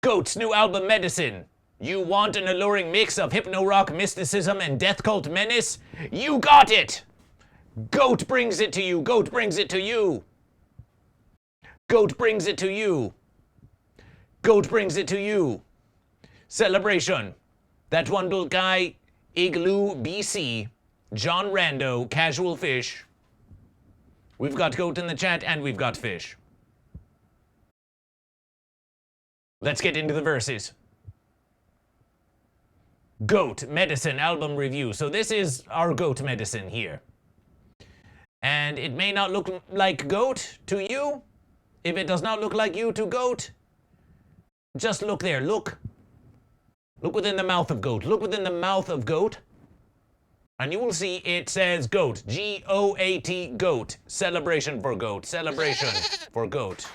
Goat's new album, Medicine. You want an alluring mix of hypno-rock mysticism and death cult menace? You got it! Goat brings it to you. Goat brings it to you. Goat brings it to you. Goat brings it to you. Celebration. That one little guy, Igloo BC, John Rando, Casual Fish. We've got Goat in the chat and we've got Fish. Let's get into the verses. Goat Medicine album review. So this is our Goat Medicine here. And it may not look like Goat to you. If it does not look like you to Goat, just look there. Look. Look within the mouth of Goat. Look within the mouth of Goat. And you will see it says Goat. G-O-A-T, Goat. Celebration for Goat. Celebration for Goat.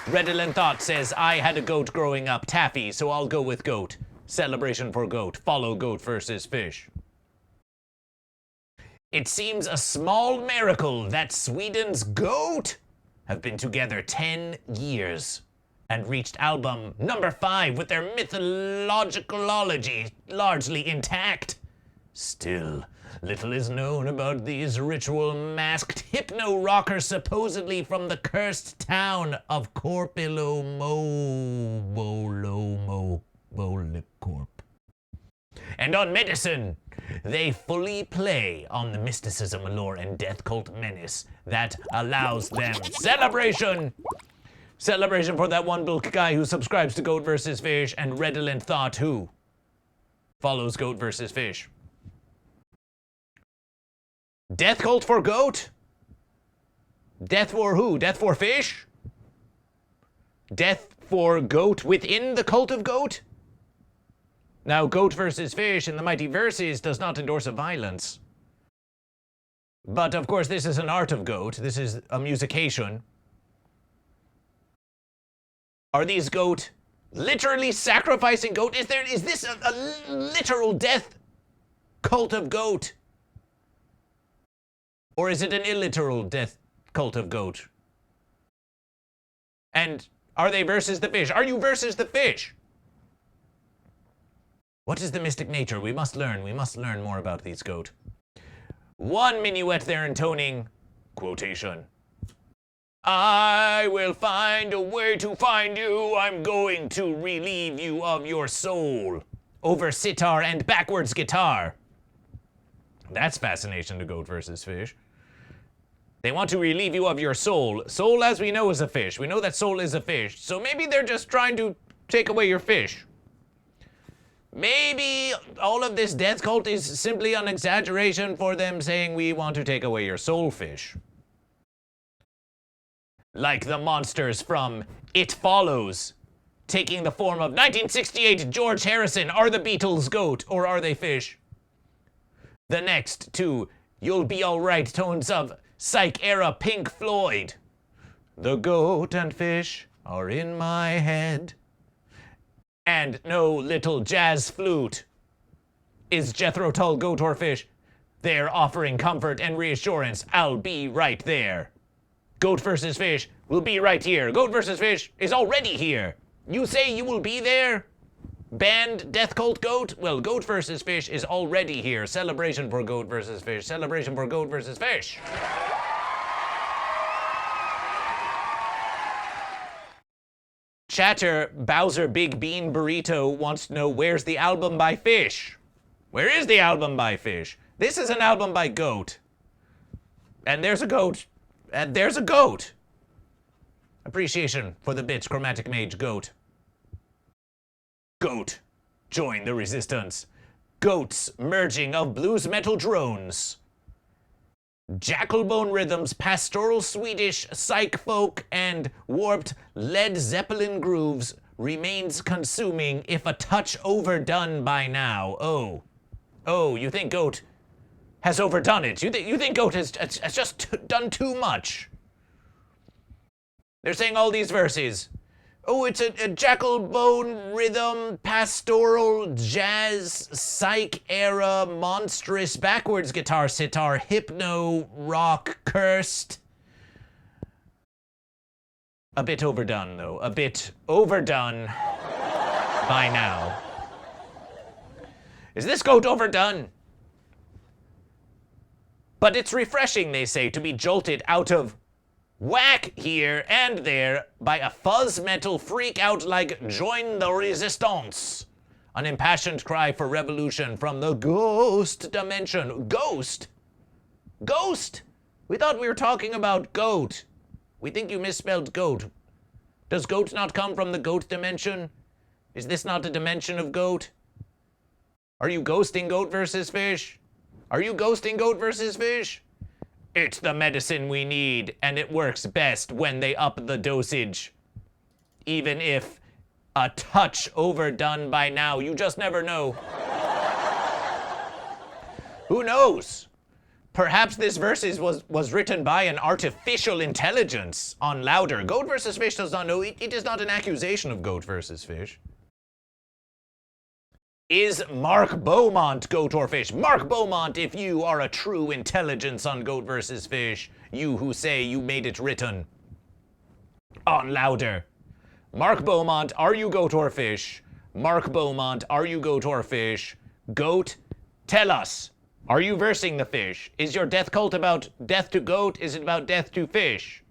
Redolent Thought says, I had a goat growing up, Taffy, so I'll go with Goat. Celebration for Goat. Follow Goat versus Fish. It seems a small miracle that Sweden's Goat have been together 10 years and reached album number 5 with their mythologicalology largely intact. Still, little is known about these ritual-masked hypno-rockers supposedly from the cursed town of Korpilombolo. And on Medicine, they fully play on the mysticism, allure, and death cult menace that allows them celebration! Celebration for that one bulk guy who subscribes to Goat vs. Fish and Redolent Thought who follows Goat vs. Fish. Death cult for Goat? Death for who? Death for Fish? Death for Goat within the cult of Goat? Now, Goat vs. Fish in the Mighty Verses does not endorse violence. But, of course, this is an art of Goat. This is a musication. Are these Goat literally sacrificing Goat? Is this a literal death cult of Goat? Or is it an illiteral death cult of Goat? And are they versus the Fish? Are you versus the Fish? What is the mystic nature? We must learn more about these Goat. One minuet there intoning, quotation. I will find a way to find you. I'm going to relieve you of your soul. Over sitar and backwards guitar. That's fascination to Goat versus Fish. They want to relieve you of your soul. Soul, as we know, is a fish. We know that soul is a fish. So maybe they're just trying to take away your fish. Maybe all of this death cult is simply an exaggeration for them saying we want to take away your soul fish. Like the monsters from It Follows, taking the form of 1968 George Harrison. Are the Beatles Goat or are they Fish? The next two, You'll Be Alright tones of Psych-era Pink Floyd. The Goat and Fish are in my head. And No Little Jazz Flute. Is Jethro Tull Goat or Fish? They're offering comfort and reassurance. I'll be right there. Goat versus Fish will be right here. Goat versus Fish is already here. You say you will be there? Band Death Cult Goat? Well, Goat versus Fish is already here. Celebration for Goat versus Fish. Celebration for Goat versus Fish. Chatter Bowser Big Bean Burrito wants to know where's the album by Fish? Where is the album by Fish? This is an album by Goat. And there's a goat. And there's a goat. Appreciation for the bits, Chromatic Mage Goat. Goat, join the resistance. Goat's merging of blues metal drones. Jackalbone rhythms, pastoral Swedish, psych folk, and warped Led Zeppelin grooves remains consuming if a touch overdone by now. Oh, you think Goat has overdone it? You think Goat has just done too much? They're saying all these verses. Oh, it's a jackalbone rhythm, pastoral, jazz, psych-era, monstrous, backwards guitar, sitar, hypno, rock, cursed. A bit overdone, though. A bit overdone by now. Is this goat overdone? But it's refreshing, they say, to be jolted out of whack here and there by a fuzz metal freak out like Join the Resistance. An impassioned cry for revolution from the ghost dimension. Ghost? Ghost? We thought we were talking about goat. We think you misspelled goat. Does goat not come from the goat dimension? Is this not a dimension of goat? Are you ghosting GoatVsFish? Are you ghosting GoatVsFish? It's the medicine we need, and it works best when they up the dosage. Even if a touch overdone by now, you just never know. Who knows? Perhaps this verses was written by an artificial intelligence on Louder. GoatVsFish does not know. It is not an accusation of GoatVsFish. Is Mark Beaumont goat or fish? Mark Beaumont, if you are a true intelligence on GoatVsFish, you who say you made it written on Louder. Mark Beaumont, are you goat or fish? Mark Beaumont, are you goat or fish? Goat, tell us. Are you versing the fish? Is your death cult about death to goat? Is it about death to fish?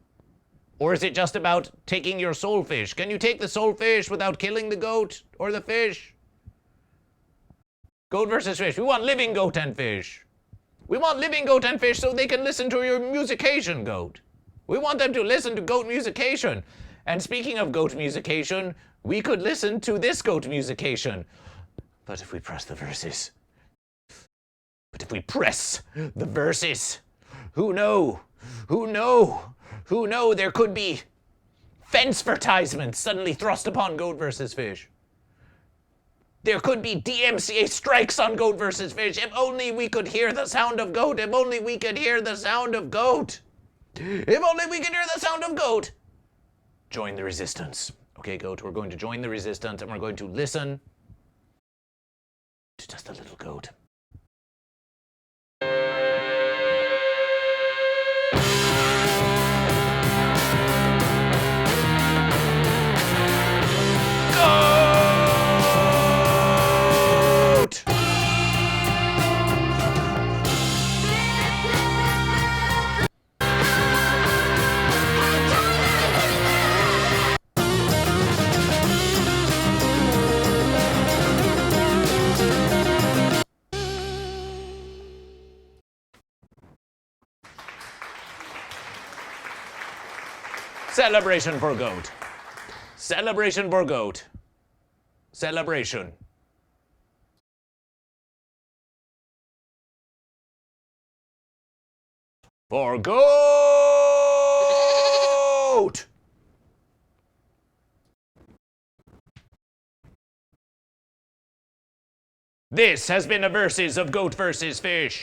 Or is it just about taking your soul fish? Can you take the soul fish without killing the goat or the fish? GoatVsFish. We want living goat and fish. We want living goat and fish so they can listen to your musication, goat. We want them to listen to goat musication. And speaking of goat musication, we could listen to this goat musication. But if we press the verses... But if we press the verses, who know? Who know? Who know? There could be fence advertisements suddenly thrust upon GoatVsFish. There could be DMCA strikes on GoatVsFish. If only we could hear the sound of goat. If only we could hear the sound of goat. If only we could hear the sound of goat. Join the resistance. Okay, goat, we're going to join the resistance and we're going to listen to just a little goat. Celebration for goat. Celebration for goat. Celebration. For goat! This has been a Versus of GoatVsFish.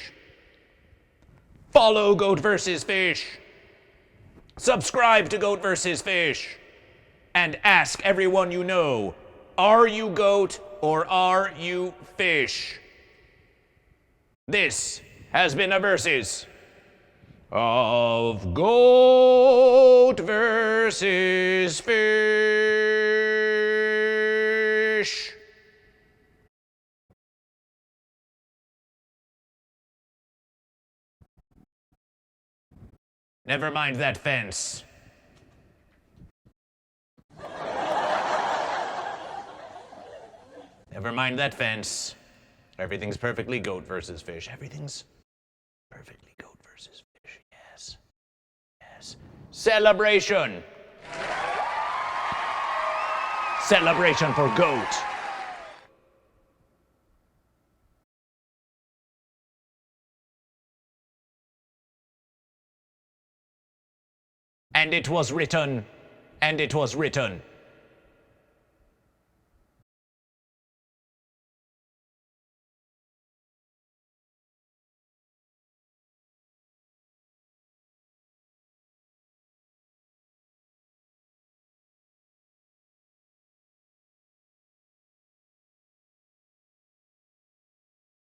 Follow GoatVsFish. Subscribe to GoatVsFish. And ask everyone you know, are you goat or are you fish? This has been a Versus of GoatVsFish. Never mind that fence. Never mind that fence. Everything's perfectly GoatVsFish. Everything's perfectly GoatVsFish. Yes. Yes. Celebration. Celebration for goat. And it was written, and it was written.